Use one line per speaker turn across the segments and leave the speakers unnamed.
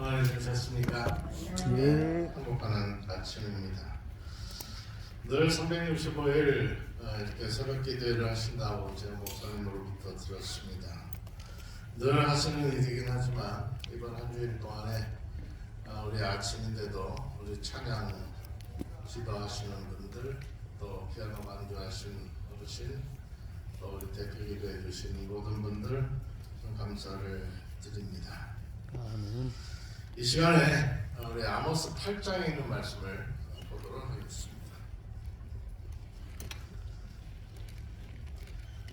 오늘 되셨습니까?
예.
행복한 아침입니다. 늘 365일 이렇게 새벽 기도를 하신다고 제 목사님으로부터 들었습니다. 늘 하시는 일이긴 하지만 이번 한 주일 동안에 우리 아침인데도 우리 찬양 지도하시는 분들, 또 피아노 반주하신 어르신, 또 우리 대표 기도해 주신 모든 분들 감사를 드립니다.
아멘.
이 시간에 우리 아모스 8장에 있는 말씀을 보도록 하겠습니다.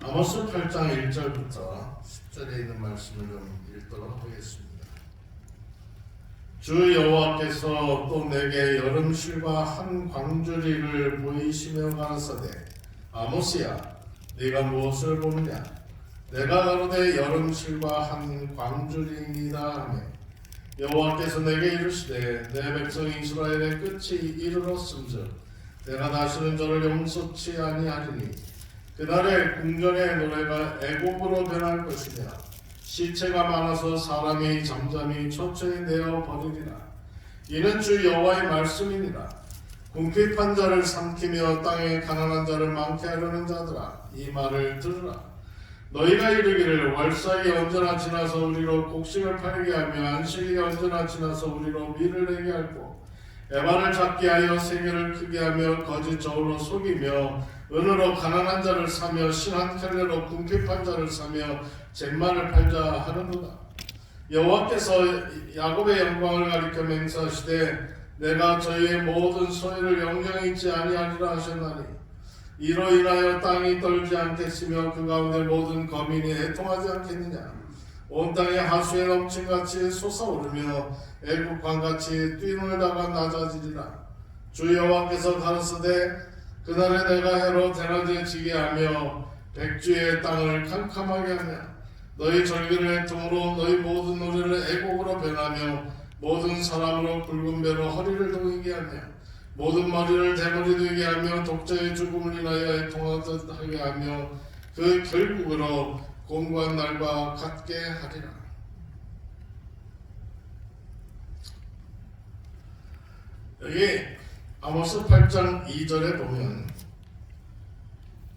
아모스 8장 1절부터 10절에 있는 말씀을 좀 읽도록 하겠습니다. 주 여호와께서 또 내게 여름실과 한 광주리를 보이시며 가라사대 아모스야 네가 무엇을 보느냐 내가 가로되 여름실과 한 광주리이다 하며 여호와께서 내게 이르시되 내 백성 이스라엘의 끝이 이르렀음즉 내가 다시는 저를 용서치 아니하리니 그날에 궁전의 노래가 애곡으로 변할 것이며 시체가 많아서 사람이 잠잠히 초췌히 내어 버리리라. 이는 주 여호와의 말씀이니라. 궁핍한 자를 삼키며 땅에 가난한 자를 많게 하려는 자들아 이 말을 들으라. 너희가 이르기를 월삭이 언제나 지나서 우리로 곡식을 팔게 하며 안식일이 언제나 지나서 우리로 밀을 내게 할고 에바를 잡게 하여 세계를 크게 하며 거짓 저울로 속이며 은으로 가난한 자를 사며 신한 켤레로 궁핍한 자를 사며 잿말을 팔자 하는도다. 여호와께서 야곱의 영광을 가리켜 맹세하시되 내가 저희의 모든 소유를 영영히 잊지 아니하리라 하셨나니 이로 인하여 땅이 떨지 않겠으며 그 가운데 모든 거민이 애통하지 않겠느냐. 온 땅이 하수에 넘친같이 솟아오르며 애국강같이 뛰놀다가 낮아지리라. 주 여호와께서 가라사대 그날에 내가 해로 대낮에 지게 하며 백주의 땅을 캄캄하게 하며 너희 절기를 애통으로 너희 모든 노래를 애곡으로 변하며 모든 사람으로 굵은 배로 허리를 동이게 하며 모든 머리를 대머리 되게 하며 독자의 죽음을 인하여 애통하게 하며 그 결국으로 공고한 날과 같게 하리라. 여기 아모스 8장 2절에 보면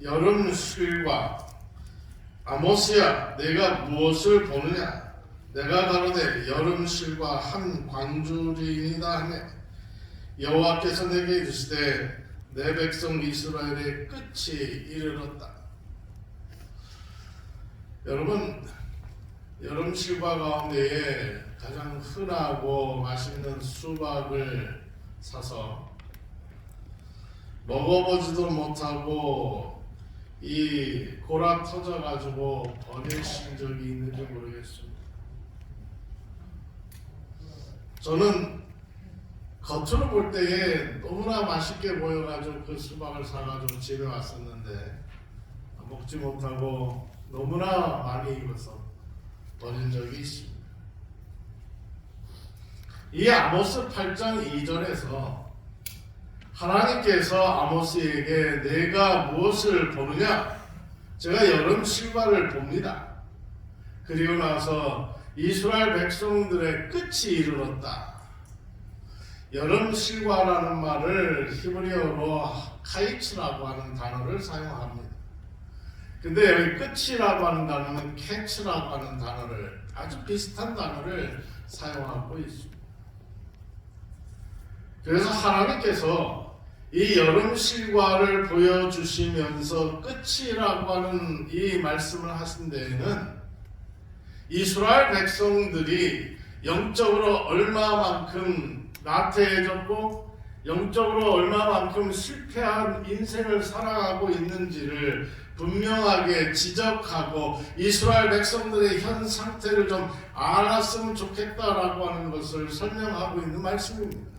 여름 쉴과 아모스야 내가 무엇을 보느냐 내가 가로되 여름 쉴과 한 광주리이다 하네 여호와께서 내게 이르시되 내 백성 이스라엘의 끝이 이르렀다. 여러분 여름 실과 가운데에 가장 흔하고 맛있는 수박을 사서 먹어보지도 못하고 이 골아 터져가지고 버리신 적이 있는지 모르겠습니다. 저는 겉으로 볼 때에 너무나 맛있게 보여가지고 그 수박을 사가지고 집에 왔었는데 먹지 못하고 너무나 많이 익어서 버린 적이 있습니다. 이 아모스 8장 2절에서 하나님께서 아모스에게 내가 무엇을 보느냐? 제가 여름 실과를 봅니다. 그리고 나서 이스라엘 백성들의 끝이 이르렀다. 여름 실과라는 말을 히브리어로 카이츠라고 하는 단어를 사용합니다. 근데 여기 끝이라고 하는 단어는 캐츠라고 하는 단어를 아주 비슷한 단어를 사용하고 있습니다. 그래서 하나님께서 이 여름 실과를 보여주시면서 끝이라고 하는 이 말씀을 하신 데에는 이스라엘 백성들이 영적으로 얼마만큼 나태해졌고 영적으로 얼마만큼 실패한 인생을 살아가고 있는지를 분명하게 지적하고 이스라엘 백성들의 현 상태를 좀 알았으면 좋겠다라고 하는 것을 설명하고 있는 말씀입니다.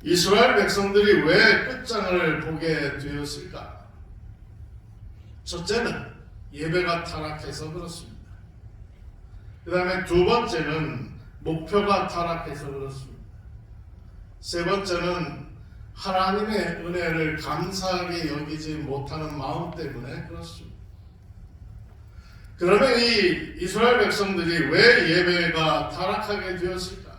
이스라엘 백성들이 왜 끝장을 보게 되었을까? 첫째는 예배가 타락해서 그렇습니다. 그 다음에 두 번째는 목표가 타락해서 그렇습니다. 세 번째는 하나님의 은혜를 감사하게 여기지 못하는 마음 때문에 그렇습니다. 그러면 이 이스라엘 백성들이 왜 예배가 타락하게 되었을까?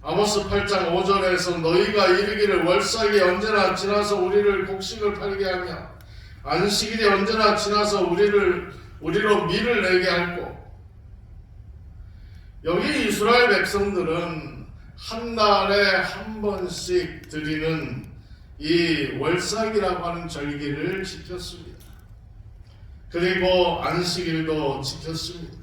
아모스 8장 5절에서 너희가 이르기를 월삭이 언제나 지나서 우리를 곡식을 팔게 하며 안식일이 언제나 지나서 우리로 밀을 내게 할고. 여기 이스라엘 백성들은 한 달에 한 번씩 드리는 이 월삭이라고 하는 절기를 지켰습니다. 그리고 안식일도 지켰습니다.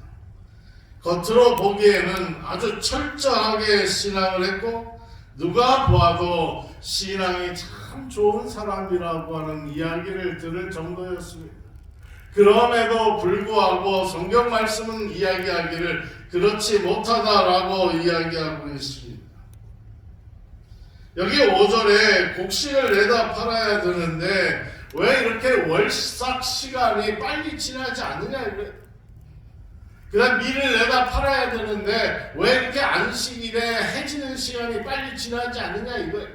겉으로 보기에는 아주 철저하게 신앙을 했고 누가 보아도 신앙이 참 좋은 사람이라고 하는 이야기를 들을 정도였습니다. 그럼에도 불구하고 성경 말씀은 이야기하기를 그렇지 못하다라고 이야기하고 있습니다. 여기 5절에 곡식을 내다 팔아야 되는데 왜 이렇게 월삭 시간이 빨리 지나지 않느냐 이거예요. 그다음 밀을 내다 팔아야 되는데 왜 이렇게 안식일에 해지는 시간이 빨리 지나지 않느냐 이거예요.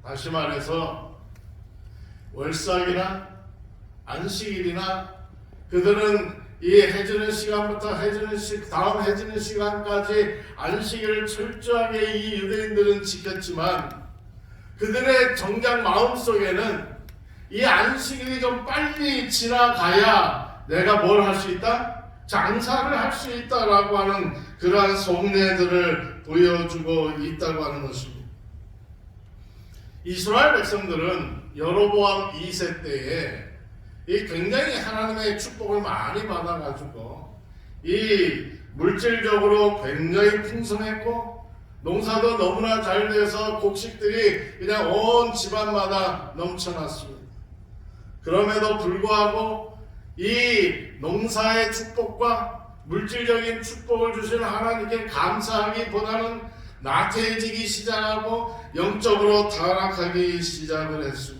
다시 말해서 월삭이나 안식일이나 그들은 이 해지는 시간부터 다음 해지는 시간까지 안식일을 철저하게 이 유대인들은 지켰지만 그들의 정작 마음속에는 이 안식일이 좀 빨리 지나가야 내가 뭘 할 수 있다? 장사를 할 수 있다라고 하는 그러한 속내들을 보여주고 있다고 하는 것입니다. 이스라엘 백성들은 여로보암 2세 때에 이 굉장히 하나님의 축복을 많이 받아가지고 이 물질적으로 굉장히 풍성했고 농사도 너무나 잘 돼서 곡식들이 그냥 온 집안마다 넘쳐났습니다. 그럼에도 불구하고 이 농사의 축복과 물질적인 축복을 주신 하나님께 감사하기보다는 나태해지기 시작하고 영적으로 타락하기 시작을 했습니다.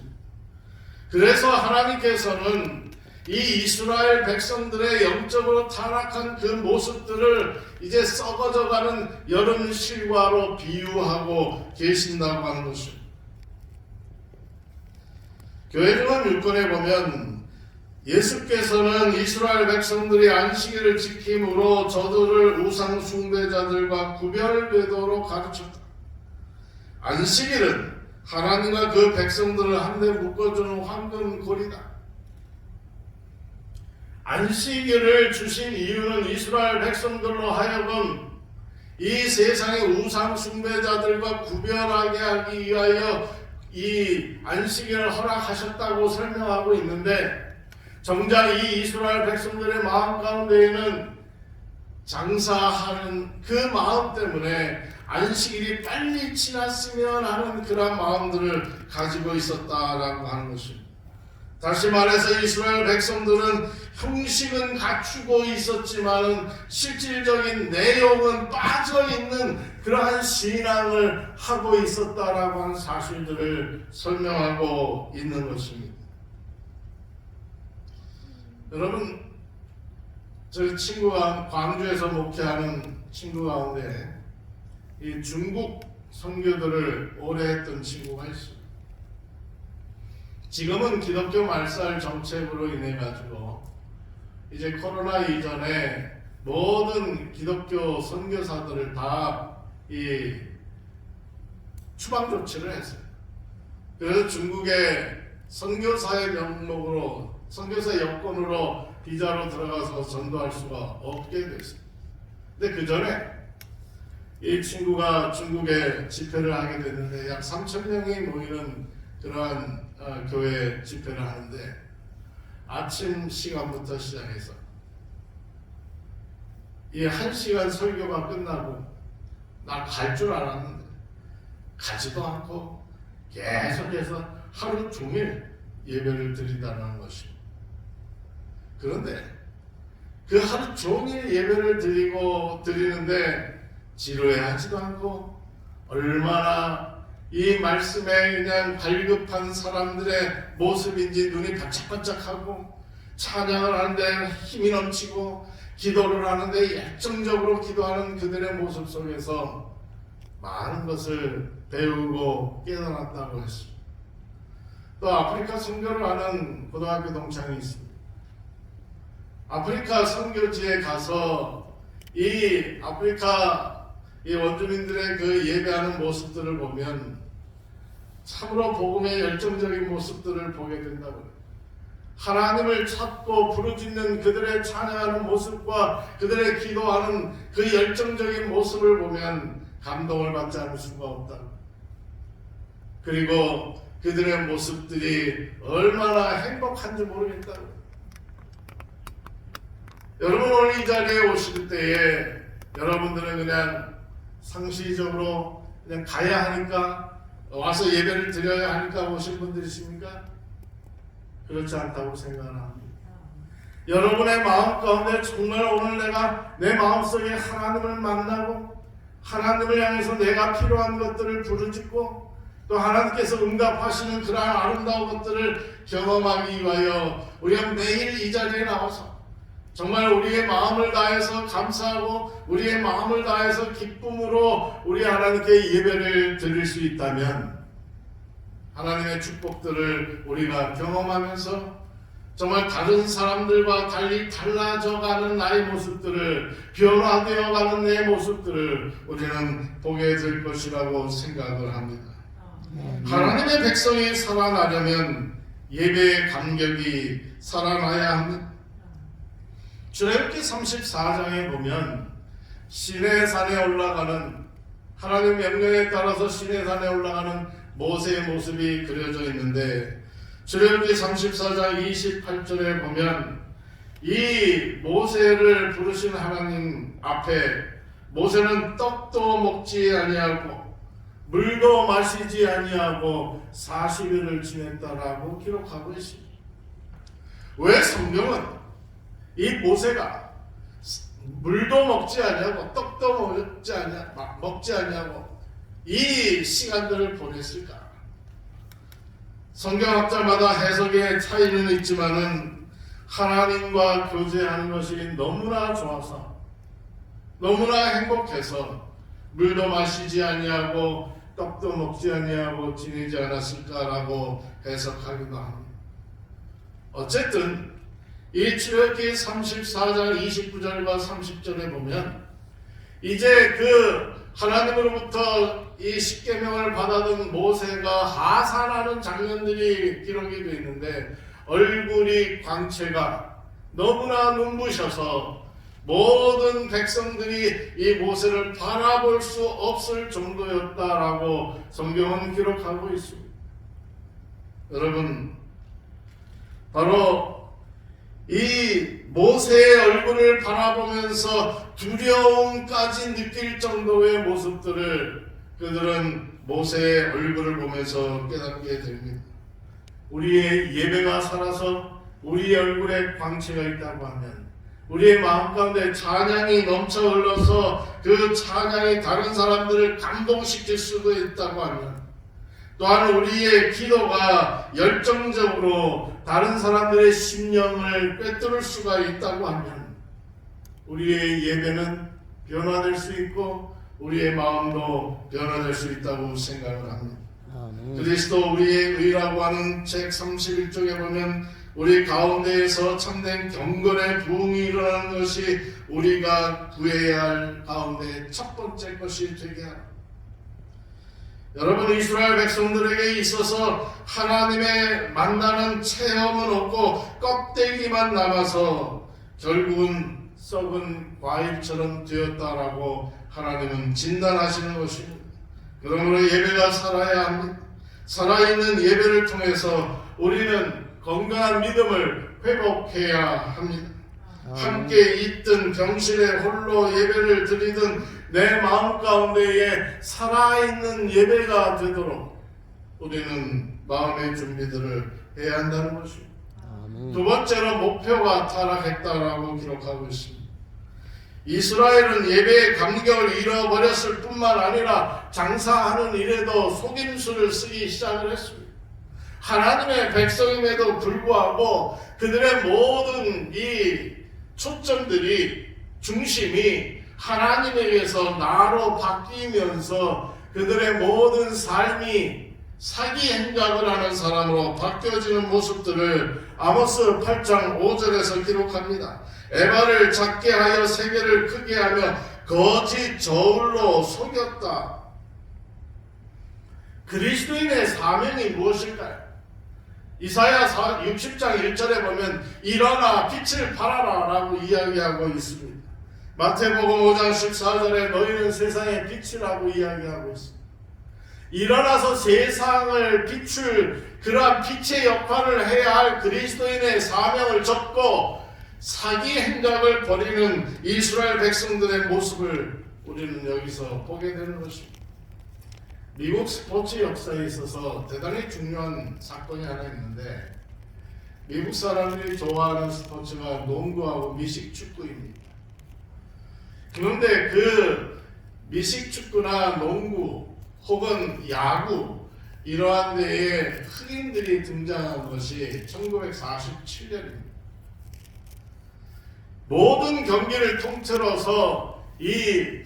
그래서 하나님께서는 이 이스라엘 백성들의 영적으로 타락한 그 모습들을 이제 썩어져가는 여름 실과로 비유하고 계신다고 하는 것입니다. 교회종합 6권에 보면 예수께서는 이스라엘 백성들이 안식일을 지킴으로 저들을 우상 숭배자들과 구별되도록 가르쳤다. 안식일은 하나님과 그 백성들을 한데 묶어주는 황금고리다. 안식일을 주신 이유는 이스라엘 백성들로 하여금 이 세상의 우상 숭배자들과 구별하게 하기 위하여 이 안식일을 허락하셨다고 설명하고 있는데 정작 이 이스라엘 백성들의 마음 가운데에는 장사하는 그 마음 때문에 안식일이 빨리 지났으면 하는 그런 마음들을 가지고 있었다라고 하는 것입니다. 다시 말해서 이스라엘 백성들은 형식은 갖추고 있었지만 실질적인 내용은 빠져있는 그러한 신앙을 하고 있었다라고 하는 사실들을 설명하고 있는 것입니다. 여러분, 저희 친구가 광주에서 목회하는 친구 가운데 이 중국 선교들을 오래 했던 친구가 있습니다. 지금은 기독교 말살 정책으로 인해 가지고 이제 코로나 이전에 모든 기독교 선교사들을 다 이 추방 조치를 했어요. 그래서 중국의 선교사의 명목으로 선교사 여권으로 비자로 들어가서 전도할 수가 없게 됐어요. 근데 그 전에 이 친구가 중국에 집회를 하게 됐는데 약 3,000명이 모이는 그러한 교회 집회를 하는데 아침 시간부터 시작해서 이 1시간 설교가 끝나고 나 갈 줄 알았는데 가지도 않고 계속해서 하루 종일 예배를 드린다는 것입니다. 그런데 그 하루 종일 예배를 드리는데 지루해하지도 않고 얼마나 이 말씀에 그냥 발급한 사람들의 모습인지 눈이 반짝반짝하고 찬양을 하는데 힘이 넘치고 기도를 하는데 열정적으로 기도하는 그들의 모습 속에서 많은 것을 배우고 깨달았다고 했습니다. 또 아프리카 선교를 하는 고등학교 동창이 있습니다. 아프리카 선교지에 가서 이 아프리카 이 원주민들의 그 예배하는 모습들을 보면 참으로 복음의 열정적인 모습들을 보게 된다고요. 하나님을 찾고 부르짖는 그들의 찬양하는 모습과 그들의 기도하는 그 열정적인 모습을 보면 감동을 받지 않을 수가 없다. 그리고 그들의 모습들이 얼마나 행복한지 모르겠다. 여러분 오늘 이 자리에 오실 때에 여러분들은 그냥 상시적으로 그냥 가야 하니까 와서 예배를 드려야 하니까 오신 분들이십니까? 그렇지 않다고 생각합니다. 여러분의 마음 가운데 정말 오늘 내가 내 마음속에 하나님을 만나고 하나님을 향해서 내가 필요한 것들을 부르짖고 또 하나님께서 응답하시는 그러한 아름다운 것들을 경험하기 위하여 우리가 매일 이 자리에 나와서 정말 우리의 마음을 다해서 감사하고 우리의 마음을 다해서 기쁨으로 우리 하나님께 예배를 드릴 수 있다면 하나님의 축복들을 우리가 경험하면서 정말 다른 사람들과 달리 달라져가는 나의 모습들을 변화되어가는 내 모습들을 우리는 보게 될 것이라고 생각을 합니다. 하나님의 백성이 살아나려면 예배의 감격이 살아나야 합니다. 출애굽기 34장에 보면 시내산에 올라가는 하나님 명령에 따라서 시내산에 올라가는 모세의 모습이 그려져 있는데 출애굽기 34장 28절에 보면 이 모세를 부르신 하나님 앞에 모세는 떡도 먹지 아니하고 물도 마시지 아니하고 40일을 지냈다라고 기록하고 있습니다. 왜 성경은 이 모세가 물도 먹지 아니하고 떡도 먹지 아니하고 이 시간들을 보냈을까? 성경학자마다 해석의 차이는 있지만은 하나님과 교제하는 것이 너무나 좋아서 너무나 행복해서 물도 마시지 아니하고 떡도 먹지 아니하고 지내지 않았을까라고 해석하기도 합니다. 어쨌든 이 출애굽기 34장 29절과 30절에 보면 이제 그 하나님으로부터 이 십계명을 받아든 모세가 하산하는 장면들이 기록이 되어 있는데 얼굴이 광채가 너무나 눈부셔서 모든 백성들이 이 모세를 바라볼 수 없을 정도였다라고 성경은 기록하고 있습니다. 여러분 바로 이 모세의 얼굴을 바라보면서 두려움까지 느낄 정도의 모습들을 그들은 모세의 얼굴을 보면서 깨닫게 됩니다. 우리의 예배가 살아서 우리의 얼굴에 광채가 있다고 하면 우리의 마음 가운데 찬양이 넘쳐 흘러서 그 찬양이 다른 사람들을 감동시킬 수도 있다고 하면 또한 우리의 기도가 열정적으로 다른 사람들의 심령을 꿰뚫을 수가 있다고 하면 우리의 예배는 변화될 수 있고 우리의 마음도 변화될 수 있다고 생각을 합니다. 그리스도 우리의 의라고 하는 책 31쪽에 보면 우리 가운데에서 참된 경건의 부흥이 일어나는 것이 우리가 구해야 할 가운데 첫 번째 것이 되게 합니다. 여러분 이스라엘 백성들에게 있어서 하나님의 만나는 체험은 없고 껍데기만 남아서 결국은 썩은 과일처럼 되었다라고 하나님은 진단하시는 것입니다. 그러므로 예배가 살아야 합니다. 살아있는 예배를 통해서 우리는 건강한 믿음을 회복해야 합니다. 함께 있든 병실에 홀로 예배를 드리든 내 마음 가운데에 살아있는 예배가 되도록 우리는 마음의 준비들을 해야 한다는 것입니다. 두 번째로 목표가 타락했다라고 기록하고 있습니다. 이스라엘은 예배의 감격을 잃어버렸을 뿐만 아니라 장사하는 일에도 속임수를 쓰기 시작을 했습니다. 하나님의 백성임에도 불구하고 그들의 모든 이 초점들이 중심이 하나님에게서 나로 바뀌면서 그들의 모든 삶이 사기 행각을 하는 사람으로 바뀌어지는 모습들을 아모스 8장 5절에서 기록합니다. 에바를 작게 하여 세계를 크게 하며 거짓 저울로 속였다. 그리스도인의 사명이 무엇일까요? 이사야 60장 1절에 보면 일어나 빛을 발하라 라고 이야기하고 있습니다. 마태복음 5장 14절에 너희는 세상의 빛이라고 이야기하고 있습니다. 일어나서 세상을 비출 그러한 빛의 역할을 해야 할 그리스도인의 사명을 접고 사기 행각을 벌이는 이스라엘 백성들의 모습을 우리는 여기서 보게 되는 것입니다. 미국 스포츠 역사에 있어서 대단히 중요한 사건이 하나 있는데, 미국 사람들이 좋아하는 스포츠가 농구하고 미식축구입니다. 그런데 그 미식축구나 농구 혹은 야구 이러한 데에 흑인들이 등장한 것이 1947년입니다. 모든 경기를 통틀어서 이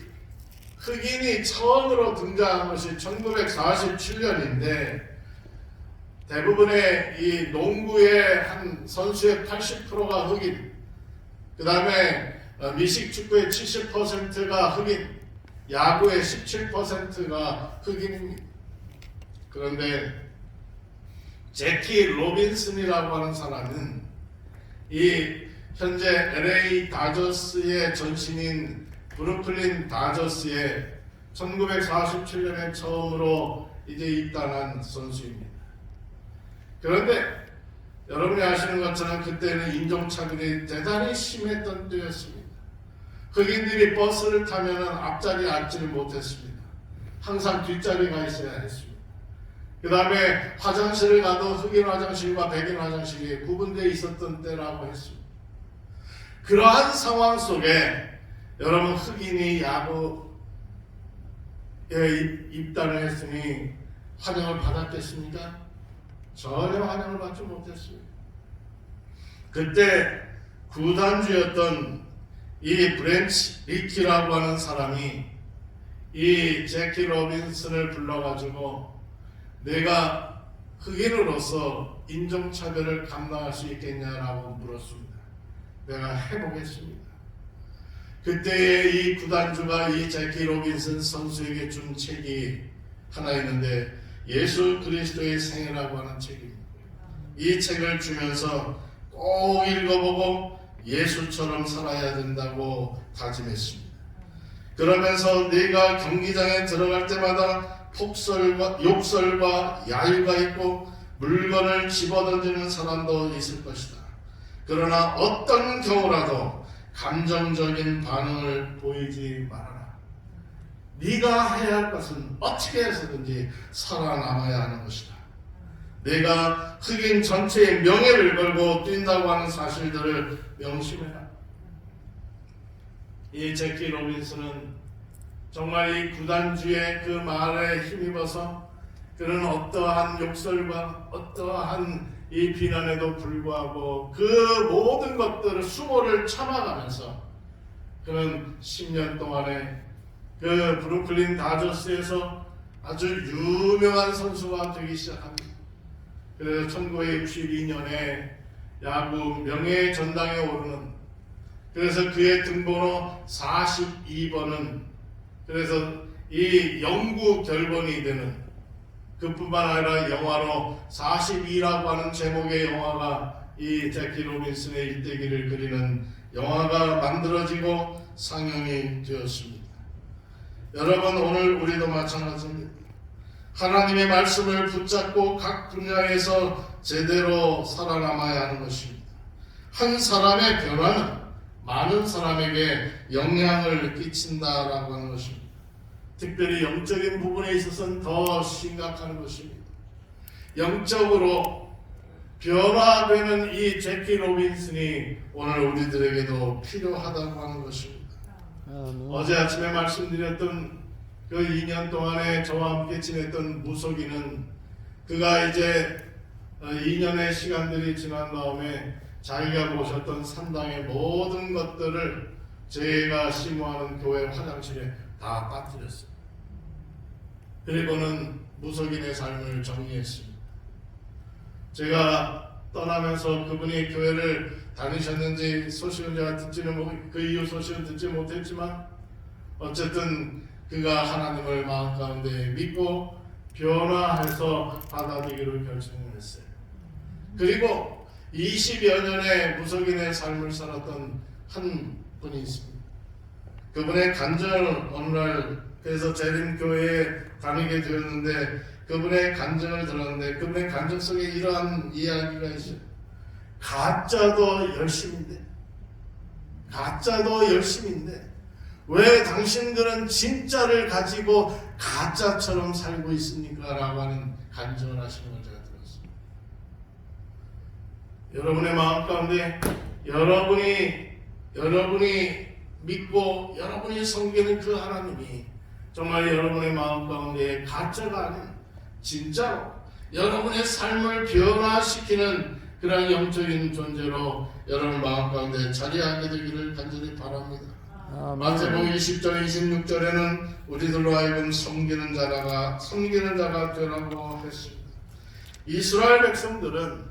흑인이 처음으로 등장한 것이 1947년인데 대부분의 이 농구의 한 선수의 80%가 흑인, 그 다음에 미식축구의 70%가 흑인, 야구의 17%가 흑인입니다. 그런데 제키 로빈슨이라고 하는 사람은 이 현재 LA 다저스의 전신인 브루클린 다저스에 1947년에 처음으로 이제 입단한 선수입니다. 그런데 여러분이 아시는 것처럼 그때는 인종차별이 대단히 심했던 때였습니다. 흑인들이 버스를 타면 앞자리에 앉지를 못했습니다. 항상 뒷자리에 가 있어야 했습니다. 그 다음에 화장실을 가도 흑인 화장실과 백인 화장실이 구분되어 있었던 때라고 했습니다. 그러한 상황 속에 여러분 흑인이 야구에 입단을 했으니 환영을 받았겠습니까? 전혀 환영을 받지 못했습니다. 그때 구단주였던 이 브랜치 리키라고 하는 사람이 이 제키 로빈슨을 불러가지고 내가 흑인으로서 인종차별을 감당할 수 있겠냐라고 물었습니다. 내가 해보겠습니다. 그때에 이 구단주가 이 제키 로빈슨 선수에게 준 책이 하나 있는데 예수 그리스도의 생애라고 하는 책입니다. 이 책을 주면서 꼭 읽어보고 예수처럼 살아야 된다고 다짐했습니다. 그러면서 네가 경기장에 들어갈 때마다 욕설과 야유가 있고 물건을 집어던지는 사람도 있을 것이다. 그러나 어떤 경우라도 감정적인 반응을 보이지 말아라. 네가 해야 할 것은 어떻게 해서든지 살아남아야 하는 것이다. 내가 흑인 전체의 명예를 걸고 뛴다고 하는 사실들을 명심해라. 이 제키 로빈슨은 정말 이 구단주의 그 말에 힘입어서 그런 어떠한 욕설과 어떠한 이 비난에도 불구하고 그 모든 것들을 수모를 참아가면서 그는 10년 동안에 그 브루클린 다저스에서 아주 유명한 선수가 되기 시작합니다. 그래서 1962년에 야구 명예 전당에 오르는, 그래서 그의 등번호 42번은 그래서 이 영구 결번이 되는, 그뿐만 아니라 영화로 42라고 하는 제목의 영화가 이 제키 로빈슨의 일대기를 그리는 영화가 만들어지고 상영이 되었습니다. 여러분, 오늘 우리도 마찬가지입니다. 하나님의 말씀을 붙잡고 각 분야에서 제대로 살아남아야 하는 것입니다. 한 사람의 변화는 많은 사람에게 영향을 끼친다라고 하는 것입니다. 특별히 영적인 부분에 있어서는 더 심각한 것입니다. 영적으로 변화되는 이 제키 로빈슨이 오늘 우리들에게도 필요하다고 하는 것입니다. 어제 아침에 말씀드렸던 그 2년 동안에 저와 함께 지냈던 무속인은 그가 이제 2년의 시간들이 지난 다음에 자기가 모셨던 산당의 모든 것들을 제가 심호하는 교회 화장실에 다 빠뜨렸어요. 그리고는 무속인의 삶을 정리했습니다. 제가 떠나면서 그분이 교회를 다니셨는지 소식은 제가 그 이후 소식은 듣지 못했지만 어쨌든 그가 하나님을 마음 가운데 믿고 변화해서 받아들이기로 결심을 했어요. 그리고 20여 년의 무속인의 삶을 살았던 한 분이 있습니다. 그분의 간증을 어느 날 그래서 재림교회에 다니게 되었는데 그분의 간증을 들었는데 그분의 간증 속에 이러한 이야기가 있어요. 가짜도 열심인데 왜 당신들은 진짜를 가지고 가짜처럼 살고 있습니까? 라고 하는 간증을 하시는 걸 제가 들었습니다. 여러분의 마음 가운데 여러분이 믿고 여러분이 섬기는 그 하나님이 정말 여러분의 마음 가운데 가짜가 아닌 진짜로 여러분의 삶을 변화시키는 그런 영적인 존재로 여러분 마음 가운데 자리하게 되기를 간절히 바랍니다. 마태복음 20절 26절에는 우리들로 하여금 섬기는 자가 되라고 했습니다. 이스라엘 백성들은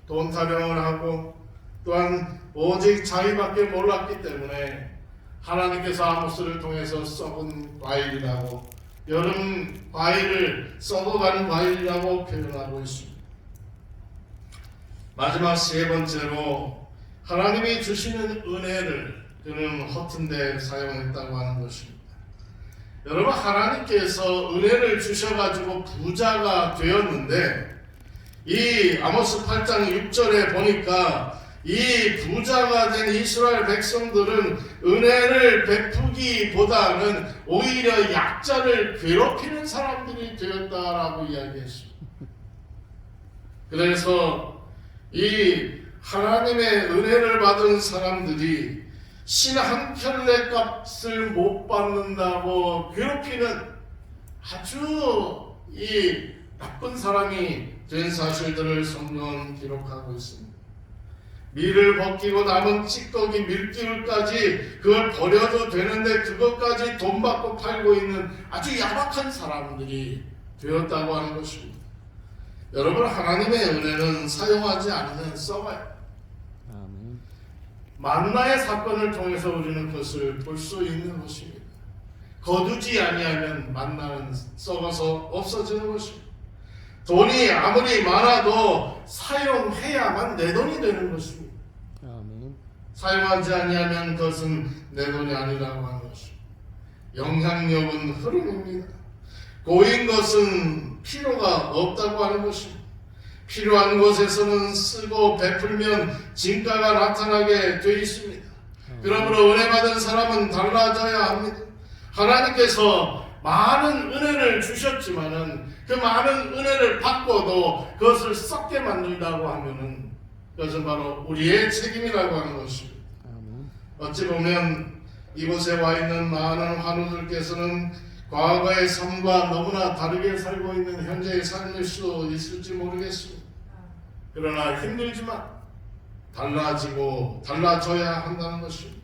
돈 타령을 하고 또한 오직 자기밖에 몰랐기 때문에 하나님께서 아모스를 통해서 썩은 과일이라고 여름 과일을 썩어가는 과일이라고 표현하고 있습니다. 마지막 세 번째로 하나님이 주시는 은혜를 그는 허튼 데 사용했다고 하는 것입니다. 여러분 하나님께서 은혜를 주셔가지고 부자가 되었는데 이 아모스 8장 6절에 보니까 이 부자가 된 이스라엘 백성들은 은혜를 베푸기보다는 오히려 약자를 괴롭히는 사람들이 되었다라고 이야기했습니다. 그래서 이 하나님의 은혜를 받은 사람들이 신 한 켤레 값을 못 받는다고 괴롭히는 아주 이 나쁜 사람이 된 사실들을 성경은 기록하고 있습니다. 밀을 벗기고 남은 찌꺼기 밀기울까지 그걸 버려도 되는데 그것까지 돈 받고 팔고 있는 아주 야박한 사람들이 되었다고 하는 것입니다. 여러분 하나님의 은혜는 사용하지 않으면 썩어요. 만나의 사건을 통해서 우리는 그것을 볼 수 있는 것입니다. 거두지 아니하면 만나는 썩어서 없어지는 것입니다. 돈이 아무리 많아도 사용해야만 내 돈이 되는 것입니다. 사용하지 아니하면 그것은 내 돈이 아니라고 하는 것입니다. 영향력은 흐름입니다. 고인 것은 필요가 없다고 하는 것입니다. 필요한 곳에서는 쓰고 베풀면 진가가 나타나게 되어 있습니다. 그러므로 은혜 받은 사람은 달라져야 합니다. 하나님께서 많은 은혜를 주셨지만은 그 많은 은혜를 받고도 그것을 썩게 만든다고 하면은 그것은 바로 우리의 책임이라고 하는 것입니다. 어찌 보면 이곳에 와 있는 많은 환우들께서는 과거의 삶과 너무나 다르게 살고 있는 현재의 삶일 수 있을지 모르겠습니다. 그러나 힘들지만 달라져야 한다는 것입니다.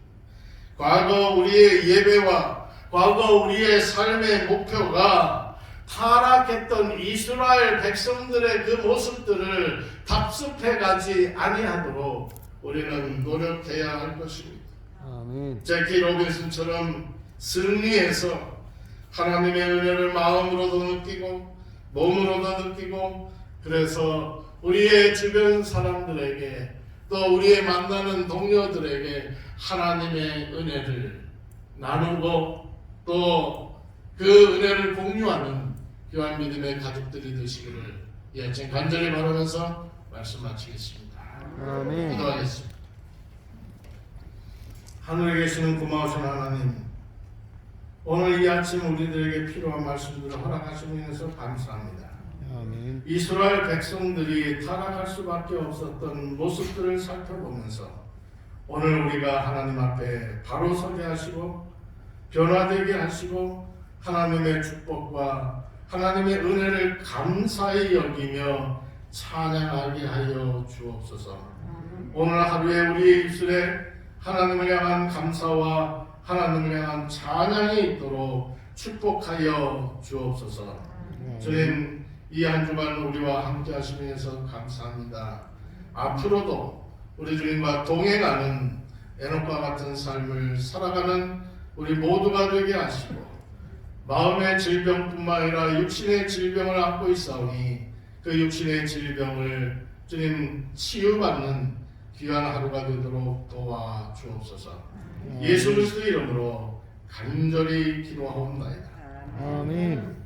과거 우리의 예배와 과거 우리의 삶의 목표가 타락했던 이스라엘 백성들의 그 모습들을 답습해 가지 아니하도록 우리는 노력해야 할 것입니다. 제키 로빈슨처럼 승리해서 하나님의 은혜를 마음으로도 느끼고 몸으로도 느끼고 그래서 우리의 주변 사람들에게 또 우리의 만나는 동료들에게 하나님의 은혜를 나누고 또 그 은혜를 공유하는 귀한 믿음의 가족들이 되시기를 예전 간절히 바라면서 말씀 마치겠습니다.
아멘.
기도하겠습니다. 하늘에 계시는 고마우신 하나님, 오늘 이 아침 우리들에게 필요한 말씀들을 허락하시고 인해서 감사합니다.
아멘.
이스라엘 백성들이 타락할 수밖에 없었던 모습들을 살펴보면서 오늘 우리가 하나님 앞에 바로 서게 하시고 변화되게 하시고 하나님의 축복과 하나님의 은혜를 감사히 여기며 찬양하게 하여 주옵소서. 오늘 하루에 우리의 입술에 하나님을 향한 감사와 하나님을 향한 찬양이 있도록 축복하여 주옵소서. 주님 이 한 주간 우리와 함께 하시면서 감사합니다. 앞으로도 우리 주님과 동행하는 에녹과 같은 삶을 살아가는 우리 모두가 되게 하시고 마음의 질병뿐만 아니라 육신의 질병을 안고 있사오니 그 육신의 질병을 주님 치유받는 귀한 하루가 되도록 도와주옵소서. 예수 그리스도 이름으로 간절히 기도하옵나이다.
아멘.